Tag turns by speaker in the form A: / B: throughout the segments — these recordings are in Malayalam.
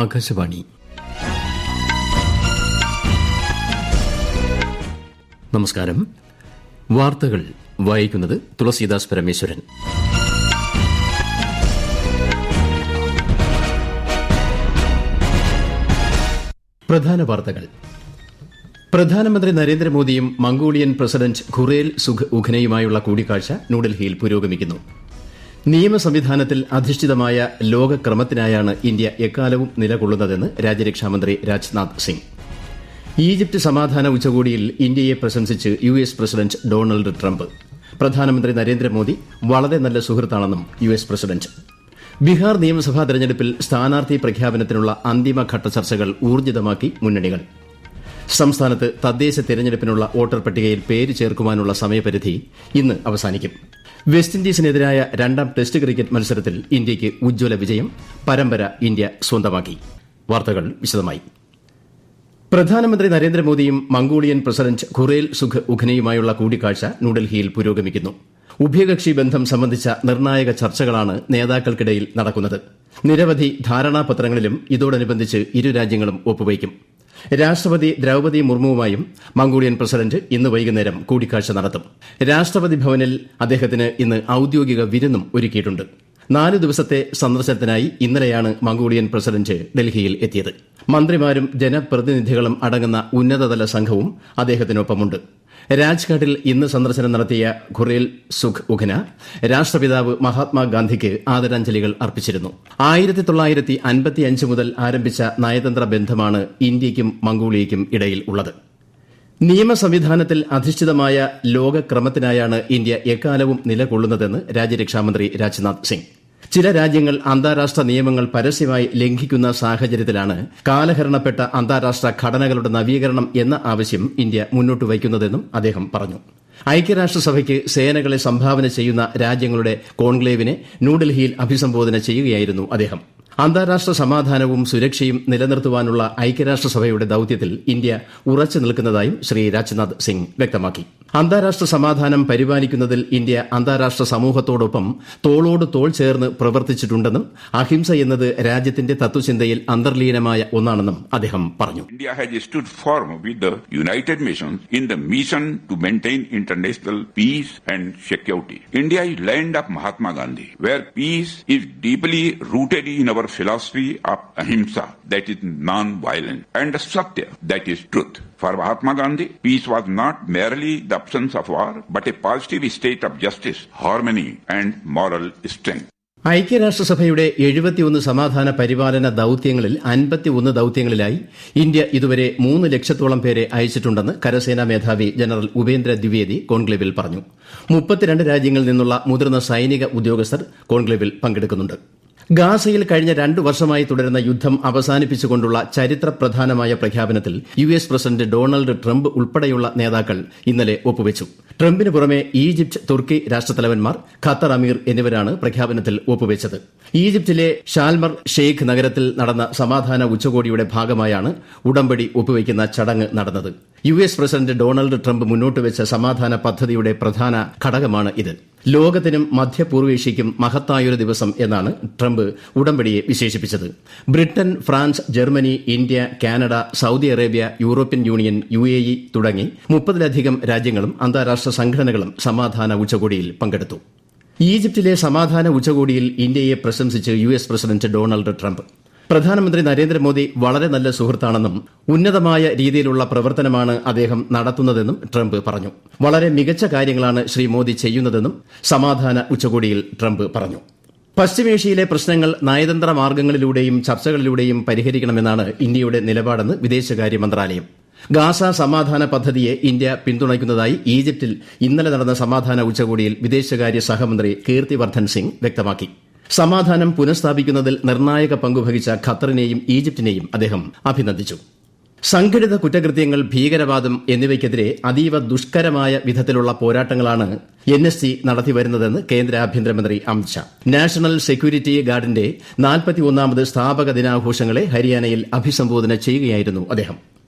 A: ആകാശവാണി. നമസ്കാരം. വാർത്തകൾ വായിക്കുന്നത് തുളസീദാസ് പരമേശ്വരൻ. പ്രധാന വാർത്തകൾ. പ്രധാനമന്ത്രി നരേന്ദ്രമോദിയും മംഗോളിയൻ പ്രസിഡന്റ് ഖുറേൽ സുഖ് ഉഖനയുമായുള്ള കൂടിക്കാഴ്ച ന്യൂഡൽഹിയിൽ പുരോഗമിക്കുന്നു. നിയമ സംവിധാനത്തിൽ അധിഷ്ഠിതമായ ലോകക്രമത്തിനായാണ് ഇന്ത്യ എക്കാലവും നിലകൊള്ളുന്നതെന്ന് രാജ്യരക്ഷാമന്ത്രി രാജ്നാഥ് സിംഗ്. ഈജിപ്ത് സമാധാന ഉച്ചകോടിയിൽ ഇന്ത്യയെ പ്രശംസിച്ച് യുഎസ് പ്രസിഡന്റ് ഡൊണാൾഡ് ട്രംപ്. പ്രധാനമന്ത്രി നരേന്ദ്രമോദി വളരെ നല്ല സുഹൃത്താണെന്നും യുഎസ് പ്രസിഡന്റ്. ബീഹാർ നിയമസഭാ തെരഞ്ഞെടുപ്പിൽ സ്ഥാനാർത്ഥി പ്രഖ്യാപനത്തിനുള്ള അന്തിമഘട്ട ചർച്ചകൾ ഊർജിതമാക്കി മുന്നണികൾ. സംസ്ഥാനത്ത് തദ്ദേശ തെരഞ്ഞെടുപ്പിനുള്ള വോട്ടർ പട്ടികയിൽ പേര് ചേർക്കുവാനുള്ള സമയപരിധി ഇന്ന് അവസാനിക്കും. വെസ്റ്റ് ഇൻഡീസിനെതിരായ രണ്ടാം ടെസ്റ്റ് ക്രിക്കറ്റ് മത്സരത്തിൽ ഇന്ത്യയ്ക്ക് ഉജ്ജ്വല വിജയം. പരമ്പര ഇന്ത്യ സ്വന്തമാക്കി. വാർത്തകൾ വിശദമായി. പ്രധാനമന്ത്രി നരേന്ദ്രമോദിയും മംഗോളിയൻ പ്രസിഡന്റ് ഖുറേൽ സുഖ് ഉഖനയുമായുള്ള കൂടിക്കാഴ്ച ന്യൂഡൽഹിയിൽ പുരോഗമിക്കുന്നു. ഉഭയകക്ഷി ബന്ധം സംബന്ധിച്ച നിർണായക ചർച്ചകളാണ് നേതാക്കൾക്കിടയിൽ നടക്കുന്നത്. നിരവധി ധാരണാപത്രങ്ങളിലും ഇതോടനുബന്ധിച്ച് ഇരു രാജ്യങ്ങളും ഒപ്പുവയ്ക്കും. രാഷ്ട്രപതി ദ്രൌപദി മുർമുവുമായും മംഗോളിയൻ പ്രസിഡന്റ് ഇന്ന് വൈകുന്നേരം കൂടിക്കാഴ്ച നടത്തും. രാഷ്ട്രപതി ഭവനിൽ അദ്ദേഹത്തിന് ഇന്ന് ഔദ്യോഗിക വിരുന്നും ഒരുക്കിയിട്ടുണ്ട്. 4 ദിവസത്തെ സന്ദർശനത്തിനായി ഇന്നലെയാണ് മംഗോളിയൻ പ്രസിഡന്റ് ഡൽഹിയിൽ എത്തിയത്. മന്ത്രിമാരും ജനപ്രതിനിധികളും അടങ്ങുന്ന ഉന്നതതല സംഘവും അദ്ദേഹത്തിനൊപ്പമുണ്ട്. രാജ്ഘാട്ടിൽ ഇന്ന് സന്ദർശനം നടത്തിയ ഖുറേൽ സുഖ് ഉഖന രാഷ്ട്രപിതാവ് മഹാത്മാഗാന്ധിക്ക് ആദരാഞ്ജലികൾ അർപ്പിച്ചിരുന്നു. 1955 മുതൽ ആരംഭിച്ച നയതന്ത്ര ബന്ധമാണ് ഇന്ത്യയ്ക്കും മംഗോളിയയ്ക്കും ഇടയിൽ ഉള്ളത്. നിയമ സംവിധാനത്തിൽ അധിഷ്ഠിതമായ ലോകക്രമത്തിനായാണ് ഇന്ത്യ എക്കാലവും നിലകൊള്ളുന്നതെന്ന് രാജ്യരക്ഷാമന്ത്രി രാജ്നാഥ് സിംഗ്. ചില രാജ്യങ്ങൾ അന്താരാഷ്ട്ര നിയമങ്ങൾ പരസ്യമായി ലംഘിക്കുന്ന സാഹചര്യത്തിലാണ് കാലഹരണപ്പെട്ട അന്താരാഷ്ട്ര ഘടനകളുടെ നവീകരണം എന്ന ആവശ്യം ഇന്ത്യ മുന്നോട്ട് വയ്ക്കുന്നതെന്നും അദ്ദേഹം പറഞ്ഞു. ഐക്യരാഷ്ട്രസഭയ്ക്ക് സേനകളെ സംഭാവന ചെയ്യുന്ന രാജ്യങ്ങളുടെ കോൺക്ലേവിനെ ന്യൂഡൽഹിയിൽ അഭിസംബോധന ചെയ്യുകയായിരുന്നു അദ്ദേഹം. അന്താരാഷ്ട്ര സമാധാനവും സുരക്ഷയും നിലനിർത്തുവാനുള്ള ഐക്യരാഷ്ട്രസഭയുടെ ദൌത്യത്തിൽ ഇന്ത്യ ഉറച്ചു നിൽക്കുന്നതായും ശ്രീ രാജ്നാഥ് സിംഗ് വ്യക്തമാക്കി. അന്താരാഷ്ട്ര സമാധാനം പരിപാലിക്കുന്നതിൽ ഇന്ത്യ അന്താരാഷ്ട്ര സമൂഹത്തോടൊപ്പം തോളോട് തോൾ ചേർന്ന് പ്രവർത്തിച്ചിട്ടുണ്ടെന്നും അഹിംസ എന്നത് രാജ്യത്തിന്റെ തത്വചിന്തയിൽ അന്തർലീനമായ ഒന്നാണെന്നും അദ്ദേഹം പറഞ്ഞു.
B: India has stood firm with the United Nations in the mission to maintain international peace and security. India is land of Mahatma Gandhi, where peace is deeply rooted in our philosophy of ahimsa, that is non-violence, and satya, that is truth. For Mahatma Gandhi, peace was not merely the absence of war, but a positive state of justice, harmony, and moral strength.
A: ഐക്യരാഷ്ട്രസഭയുടെ 71 സമാധാന പരിപാലന ദൌത്യങ്ങളിൽ 51 ദൌത്യങ്ങളിലായി ഇന്ത്യ ഇതുവരെ 3 ലക്ഷത്തോളം പേരെ അയച്ചിട്ടുണ്ടെന്ന് കരസേനാ മേധാവി ജനറൽ ഉപേന്ദ്ര ദ്വിവേദി കോൺക്ലേവിൽ പറഞ്ഞു. 32 രാജ്യങ്ങളിൽ നിന്നുള്ള മുതിർന്ന സൈനിക ഉദ്യോഗസ്ഥർ കോൺക്ലേവിൽ പങ്കെടുക്കുന്നുണ്ട്. ഗാസയിൽ കഴിഞ്ഞ 2 വർഷമായി തുടരുന്ന യുദ്ധം അവസാനിപ്പിച്ചുകൊണ്ടുള്ള ചരിത്രപ്രധാനമായ പ്രഖ്യാപനത്തിൽ യുഎസ് പ്രസിഡന്റ് ഡൊണാൾഡ് ട്രംപ് ഉൾപ്പെടെയുള്ള നേതാക്കൾ ഇന്നലെ ഒപ്പുവച്ചു. ട്രംപിന് പുറമെ ഈജിപ്ത്, തുർക്കി രാഷ്ട്രത്തലവന്മാർ, ഖത്തർ അമീർ എന്നിവരാണ് പ്രഖ്യാപനത്തിൽ ഒപ്പുവച്ചത്. ഈജിപ്തിലെ ഷാൽമർ ഷെയ്ഖ് നഗരത്തിൽ നടന്ന സമാധാന ഉച്ചകോടിയുടെ ഭാഗമായാണ് ഉടമ്പടി ഒപ്പുവയ്ക്കുന്ന ചടങ്ങ് നടന്നത്. യുഎസ് പ്രസിഡന്റ് ഡൊണാൾഡ് ട്രംപ് മുന്നോട്ടുവച്ച സമാധാന പദ്ധതിയുടെ പ്രധാന ഘടകമാണ് ഇത്. ലോകത്തിനും മധ്യപൂർവേഷ്യയ്ക്കും മഹത്തായൊരു ദിവസം എന്നാണ് ട്രംപ് ഉടമ്പടിയെ വിശേഷിപ്പിച്ചത്. Britain, France, Germany, India, Canada, Saudi Arabia, European union, UAE തുടങ്ങി 30-ലധികം രാജ്യങ്ങളും അന്താരാഷ്ട്ര സംഘടനകളും സമാധാന ഉച്ചകോടിയിൽ പങ്കെടുത്തു. ഈജിപ്തിലെ സമാധാന ഉച്ചകോടിയിൽ ഇന്ത്യയെ പ്രശംസിച്ച് യുഎസ് പ്രസിഡന്റ് ഡൊണാൾഡ് ട്രംപ്. പ്രധാനമന്ത്രി നരേന്ദ്രമോദി വളരെ നല്ല സുഹൃത്താണെന്നും ഉന്നതമായ രീതിയിലുള്ള പ്രവർത്തനമാണ് അദ്ദേഹം നടത്തുന്നതെന്നും ട്രംപ് പറഞ്ഞു. വളരെ മികച്ച കാര്യങ്ങളാണ് ശ്രീ മോദി ചെയ്യുന്നതെന്നും സമാധാന ഉച്ചകോടിയിൽ ട്രംപ് പറഞ്ഞു. പശ്ചിമേഷ്യയിലെ പ്രശ്നങ്ങൾ നയതന്ത്ര മാർഗങ്ങളിലൂടെയും ചർച്ചകളിലൂടെയും പരിഹരിക്കണമെന്നാണ് ഇന്ത്യയുടെ നിലപാടെന്ന് വിദേശകാര്യ മന്ത്രാലയം. ഗാസ സമാധാന പദ്ധതിയെ ഇന്ത്യ പിന്തുണയ്ക്കുന്നതായി ഈജിപ്തിൽ ഇന്നലെ നടന്ന സമാധാന ഉച്ചകോടിയിൽ വിദേശകാര്യ സഹമന്ത്രി കീർത്തിവർദ്ധൻ സിംഗ് വ്യക്തമാക്കി. സമാധാനം പുനഃസ്ഥാപിക്കുന്നതിൽ നിർണായക പങ്കുവഹിച്ച ഖത്തറിനെയും ഈജിപ്തിനെയും അദ്ദേഹം അഭിനന്ദിച്ചു. സംഘടിത കുറ്റകൃത്യങ്ങൾ, ഭീകരവാദം എന്നിവയ്ക്കെതിരെ അതീവ ദുഷ്കരമായ വിധത്തിലുള്ള പോരാട്ടങ്ങളാണ് NSC നടത്തിവരുന്നതെന്ന് കേന്ദ്ര ആഭ്യന്തരമന്ത്രി അമിത്ഷാ. നാഷണൽ സെക്യൂരിറ്റി ഗാർഡിന്റെ 41ാമത് സ്ഥാപക ദിനാഘോഷങ്ങളെ ഹരിയാനയിൽ അഭിസംബോധന ചെയ്യുകയായിരുന്നു അദ്ദേഹം.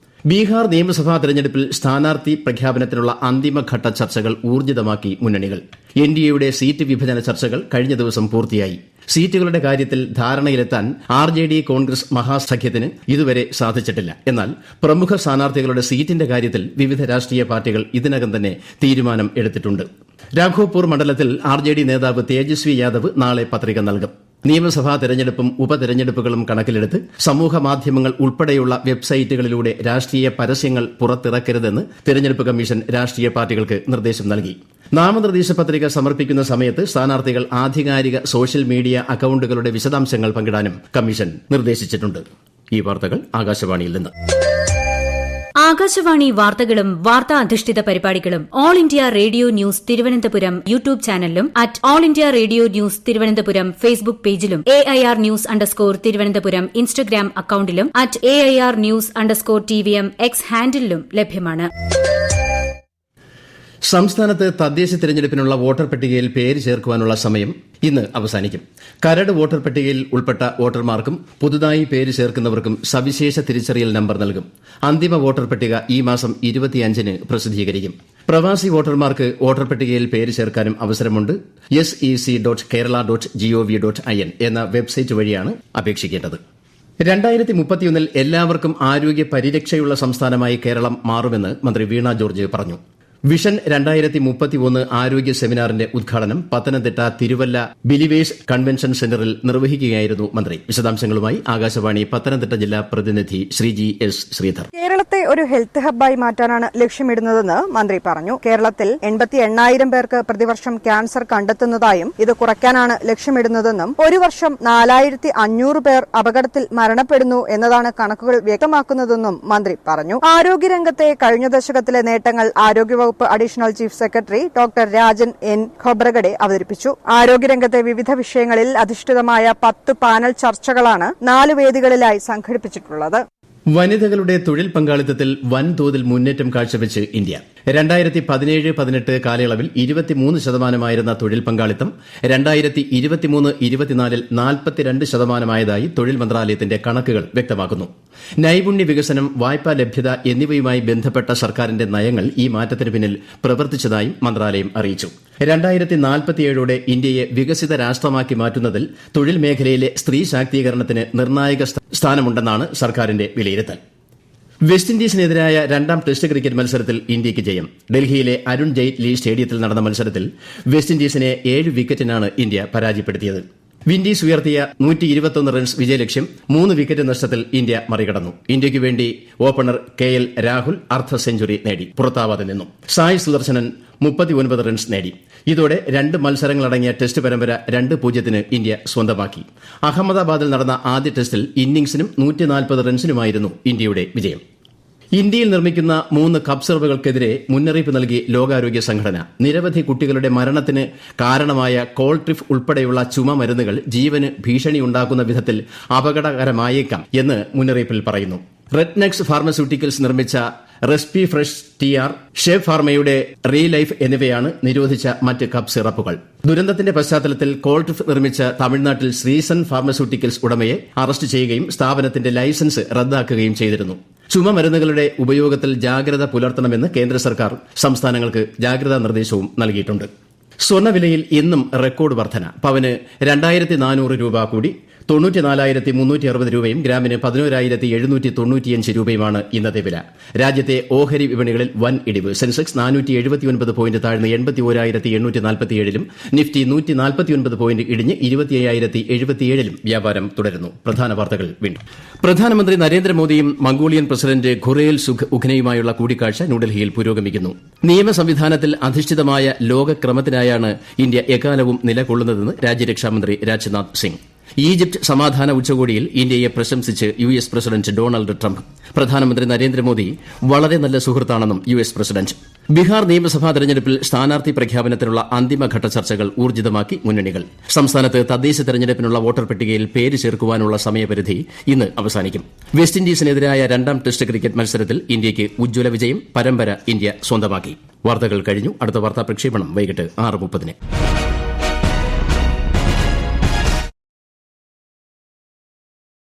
A: ബീഹാർ നിയമസഭാ തെരഞ്ഞെടുപ്പിൽ സ്ഥാനാർത്ഥി പ്രഖ്യാപനത്തിനുള്ള അന്തിമഘട്ട ചർച്ചകൾ ഊർജിതമാക്കി മുന്നണികൾ. എൻഡിഎയുടെ സീറ്റ് വിഭജന ചർച്ചകൾ കഴിഞ്ഞ ദിവസം പൂർത്തിയായി. സീറ്റുകളുടെ കാര്യത്തിൽ ധാരണയിലെത്താൻ ആർജെഡി കോൺഗ്രസ് മഹാസഖ്യത്തിന് ഇതുവരെ സാധിച്ചിട്ടില്ല. എന്നാൽ പ്രമുഖ സ്ഥാനാർത്ഥികളുടെ സീറ്റിന്റെ കാര്യത്തിൽ വിവിധ രാഷ്ട്രീയ പാർട്ടികൾ ഇതിനകം തന്നെ തീരുമാനം എടുത്തിട്ടുണ്ട്. രാഘോപൂർ മണ്ഡലത്തിൽ ആർജെഡി നേതാവ് തേജസ്വി യാദവ് നാളെ പത്രിക നൽകും. നിയമസഭാ തെരഞ്ഞെടുപ്പും ഉപതെരഞ്ഞെടുപ്പുകളും കണക്കിലെടുത്ത് സമൂഹമാധ്യമങ്ങൾ ഉൾപ്പെടെയുള്ള വെബ്സൈറ്റുകളിലൂടെ രാഷ്ട്രീയ പരസ്യങ്ങൾ പുറത്തിറക്കരുതെന്ന് തെരഞ്ഞെടുപ്പ് കമ്മീഷൻ രാഷ്ട്രീയ പാർട്ടികൾക്ക് നിർദ്ദേശം നൽകി. നാമനിർദ്ദേശ പത്രിക സമർപ്പിക്കുന്ന സമയത്ത് സ്ഥാനാർത്ഥികൾ ആധികാരിക സോഷ്യൽ മീഡിയ അക്കൌണ്ടുകളുടെ വിശദാംശങ്ങൾ പങ്കിടാനും കമ്മീഷൻ നിർദ്ദേശിച്ചിട്ടുണ്ട്. ഈ വാർത്തകൾ ആകാശവാണിയിൽ നിന്ന്.
C: ആകാശവാണി വാർത്തകളും വാർത്താ അധിഷ്ഠിത പരിപാടികളും all India radio news Thiruvananthapuram YouTube ചാനലിലും @all India radio news Thiruvananthapuram Facebook പേജിലും AIR ന്യൂസ് _തിരുവനന്തപുരം ഇൻസ്റ്റഗ്രാം അക്കൌണ്ടിലും @AIR ന്യൂസ് _TVM X ഹാൻഡിലും ലഭ്യമാണ്.
A: സംസ്ഥാനത്ത് തദ്ദേശ തെരഞ്ഞെടുപ്പിനുള്ള വോട്ടർ പട്ടികയിൽ പേര് ചേർക്കുവാനുള്ള സമയം ഇന്ന് അവസാനിക്കും. കരട് വോട്ടർ പട്ടികയിൽ ഉൾപ്പെട്ട വോട്ടർമാർക്കും പുതുതായി പേര് ചേർക്കുന്നവർക്കും സവിശേഷ തിരിച്ചറിയൽ നമ്പർ നൽകും. അന്തിമ വോട്ടർ പട്ടിക ഈ മാസം 25-ന് പ്രസിദ്ധീകരിക്കും. പ്രവാസി വോട്ടർമാർക്ക് വോട്ടർ പട്ടികയിൽ പേര് ചേർക്കാനും അവസരമുണ്ട്. sec.kerala.gov.in എന്ന വെബ്സൈറ്റ് വഴിയാണ് അപേക്ഷിക്കേണ്ടത്. 2031-ൽ എല്ലാവർക്കും ആരോഗ്യ പരിരക്ഷയുള്ള സംസ്ഥാനമായി കേരളം മാറുമെന്ന് മന്ത്രി വീണ ജോർജ് പറഞ്ഞു. വിഷൻ 2031 ആരോഗ്യ സെമിനാറിന്റെ ഉദ്ഘാടനം പത്തനംതിട്ട തിരുവല്ല ബിലിവേഴ്സ് കൺവെൻഷൻ സെന്ററിൽ നിർവഹിക്കുകയായിരുന്നു മന്ത്രി. വിശദാംശങ്ങളുമായി ആകാശവാണി പത്തനംതിട്ട ജില്ലാ പ്രതിനിധി ശ്രീജി എസ് ശ്രീധർ.
D: കേരളത്തെ ഒരു ഹെൽത്ത് ഹബ്ബായി മാറ്റാനാണ് ലക്ഷ്യമിടുന്നതെന്ന് മന്ത്രി പറഞ്ഞു. കേരളത്തിൽ 88,000 പേർക്ക് പ്രതിവർഷം ക്യാൻസർ കണ്ടെത്തുന്നതായും ഇത് കുറയ്ക്കാനാണ് ലക്ഷ്യമിടുന്നതെന്നും ഒരു വർഷം 4,500 പേർ അപകടത്തിൽ മരണപ്പെടുന്നു എന്നതാണ് കണക്കുകൾ വ്യക്തമാക്കുന്നതെന്നും മന്ത്രി പറഞ്ഞു. ആരോഗ്യരംഗത്തെ കഴിഞ്ഞ ദശകത്തിലെ നേട്ടങ്ങൾ ആരോഗ്യവകുപ്പ് additional chief secretary doctor Rajan N Khobragade അവതരിപ്പിച്ചു. ആരോഗ്യരംഗത്തെ വിവിധ വിഷയങ്ങളിൽ അധിഷ്ഠിതമായ 10 പാനൽ ചർച്ചകളാണ് 4 വേദികളിലായി സംഘടിപ്പിച്ചിട്ടുള്ളത്.
A: വനിതകളുടെ തൊഴിൽ പങ്കാളിത്തത്തിൽ വൻതോതിൽ മുന്നേറ്റം കാഴ്ചവെച്ച് ഇന്ത്യ. 2017-18 കാലയളവിൽ 23% തൊഴിൽ പങ്കാളിത്തം 2023-24 42%ആയതായി തൊഴിൽ മന്ത്രാലയത്തിന്റെ കണക്കുകൾ വ്യക്തമാക്കുന്നു. നൈപുണ്യ വികസനം, വായ്പാ ലഭ്യത എന്നിവയുമായി ബന്ധപ്പെട്ട സർക്കാരിന്റെ നയങ്ങൾ ഈ മാറ്റത്തിന് പിന്നിൽ പ്രവർത്തിച്ചതായും മന്ത്രാലയം അറിയിച്ചു. 2047ഓടെ ഇന്ത്യയെ വികസിത രാഷ്ട്രമാക്കി മാറ്റുന്നതിൽ തൊഴിൽ മേഖലയിലെ സ്ത്രീ ശാക്തീകരണത്തിന് നിർണായക സ്ഥാനമുണ്ടെന്നാണ് സർക്കാരിന്റെ വിലയിരുത്തൽ. വെസ്റ്റ് ഇൻഡീസിനെതിരായ 2ാം ടെസ്റ്റ് ക്രിക്കറ്റ് മത്സരത്തിൽ ഇന്ത്യയ്ക്ക് ജയം. ഡൽഹിയിലെ അരുൺ ജെയ്റ്റ്ലി സ്റ്റേഡിയത്തിൽ നടന്ന മത്സരത്തിൽ വെസ്റ്റ് ഇൻഡീസിനെ 7 വിക്കറ്റിനാണ് ഇന്ത്യ പരാജയപ്പെടുത്തിയത്. വിൻഡീസ് ഉയർത്തിയ 121 റൺസ് വിജയലക്ഷ്യം 3 വിക്കറ്റ് നഷ്ടത്തിൽ ഇന്ത്യ മറികടന്നു. ഇന്ത്യയ്ക്ക് വേണ്ടി ഓപ്പണർ KL രാഹുൽ അർദ്ധ സെഞ്ചുറി നേടി പുറത്താവാതെ നിന്നു. സായ് സുദർശനൻ 39 റൺസ് നേടി. ഇതോടെ 2 മത്സരങ്ങളടങ്ങിയ ടെസ്റ്റ് പരമ്പര 2-0 ഇന്ത്യ സ്വന്തമാക്കി. അഹമ്മദാബാദിൽ നടന്ന ആദ്യ ടെസ്റ്റിൽ ഇന്നിംഗ്സിനും 140 റൺസിനുമായിരുന്നു ഇന്ത്യയുടെ വിജയം. ഇന്ത്യയിൽ നിർമ്മിക്കുന്ന 3 കപ്പ് സിറപ്പുകൾക്കെതിരെ മുന്നറിയിപ്പ് നൽകി ലോകാരോഗ്യ സംഘടന. നിരവധി കുട്ടികളുടെ മരണത്തിന് കാരണമായ കോൾട്രിഫ് ഉൾപ്പെടെയുള്ള ചുമ മരുന്നുകൾ ജീവന് ഭീഷണിയുണ്ടാക്കുന്ന വിധത്തിൽ അപകടകരമായേക്കാം എന്ന് മുന്നറിയിപ്പിൽ പറയുന്നു. റെഡ്നെക്സ് ഫാർമസ്യൂട്ടിക്കൽസ് നിർമ്മിച്ച റെസ്പി fresh TR, chef ഫാർമയുടെ re life എന്നിവയാണ് നിരോധിച്ച മറ്റ് കപ്പ് സിറപ്പുകൾ. ദുരന്തത്തിന്റെ പശ്ചാത്തലത്തിൽ കോൾട്രിഫ് നിർമ്മിച്ച തമിഴ്നാട്ടിൽ ശ്രീസൺ ഫാർമസ്യൂട്ടിക്കൽസ് ഉടമയെ അറസ്റ്റ് ചെയ്യുകയും സ്ഥാപനത്തിന്റെ ലൈസൻസ് റദ്ദാക്കുകയും ചെയ്തിരുന്നു. ചുമ മരുന്നുകളുടെ ഉപയോഗത്തിൽ ജാഗ്രത പുലർത്തണമെന്ന് കേന്ദ്ര സർക്കാർ സംസ്ഥാനങ്ങൾക്ക് ജാഗ്രതാ നിർദ്ദേശവും നൽകിയിട്ടുണ്ട്. സ്വർണ്ണവിലയിൽ ഇന്നും റെക്കോർഡ് വർധന. പവന് 2,400 രൂപ കൂടി 94,360 രൂപയും ഗ്രാമിന് 11,795 രൂപയുമാണ് ഇന്നത്തെ വില. രാജ്യത്തെ ഓഹരി വിപണികളിൽ വൻ ഇടിവ്. സെൻസെക്സ് 479 പോയിന്റ് താഴ്ന്ന് 81,847-ലും നിഫ്റ്റി 149 പോയിന്റ് ഇടിഞ്ഞ് 25,077-ലും വ്യാപാരം തുടരുന്നു. പ്രധാന വാർത്തകൾ വീണ്ടും. പ്രധാനമന്ത്രി നരേന്ദ്രമോദിയും മംഗോളിയൻ പ്രസിഡന്റ് ഖുറേൽ സുഖ് ഉഖ്നയുമായുള്ള കൂടിക്കാഴ്ച ന്യൂഡൽഹിയിൽ പുരോഗമിക്കുന്നു. നിയമ സംവിധാനത്തിൽ അധിഷ്ഠിതമായ ലോകക്രമത്തിനായാണ് ഇന്ത്യ എക്കാലവും നിലകൊള്ളുന്നതെന്ന് രാജ്യരക്ഷാമന്ത്രി രാജ്നാഥ് സിംഗ്. ഈജിപ്ത് സമാധാന ഉച്ചകോടിയിൽ ഇന്ത്യയെ പ്രശംസിച്ച് US പ്രസിഡന്റ് ഡൊണാൾഡ് ട്രംപ്. പ്രധാനമന്ത്രി നരേന്ദ്രമോദി വളരെ നല്ല സുഹൃത്താണെന്നും US പ്രസിഡന്റ്. ബീഹാർ നിയമസഭാ തെരഞ്ഞെടുപ്പിൽ സ്ഥാനാർത്ഥി പ്രഖ്യാപനത്തിനുള്ള അന്തിമഘട്ട ചർച്ചകൾ ഊർജിതമാക്കി മുന്നണികൾ. സംസ്ഥാനത്ത് തദ്ദേശ തെരഞ്ഞെടുപ്പിനുള്ള വോട്ടർ പട്ടികയിൽ പേര് ചേർക്കുവാനുള്ള സമയപരിധി ഇന്ന് അവസാനിക്കും. വെസ്റ്റ് ഇൻഡീസിനെതിരായ 2ാം ടെസ്റ്റ് ക്രിക്കറ്റ് മത്സരത്തിൽ ഇന്ത്യയ്ക്ക് ഉജ്ജ്വല വിജയം. പരമ്പര ഇന്ത്യ സ്വന്തമാക്കി. വാർത്തകൾ കഴിഞ്ഞു. അടുത്ത വാർത്താ പ്രക്ഷേപണം വൈകിട്ട് 6:30.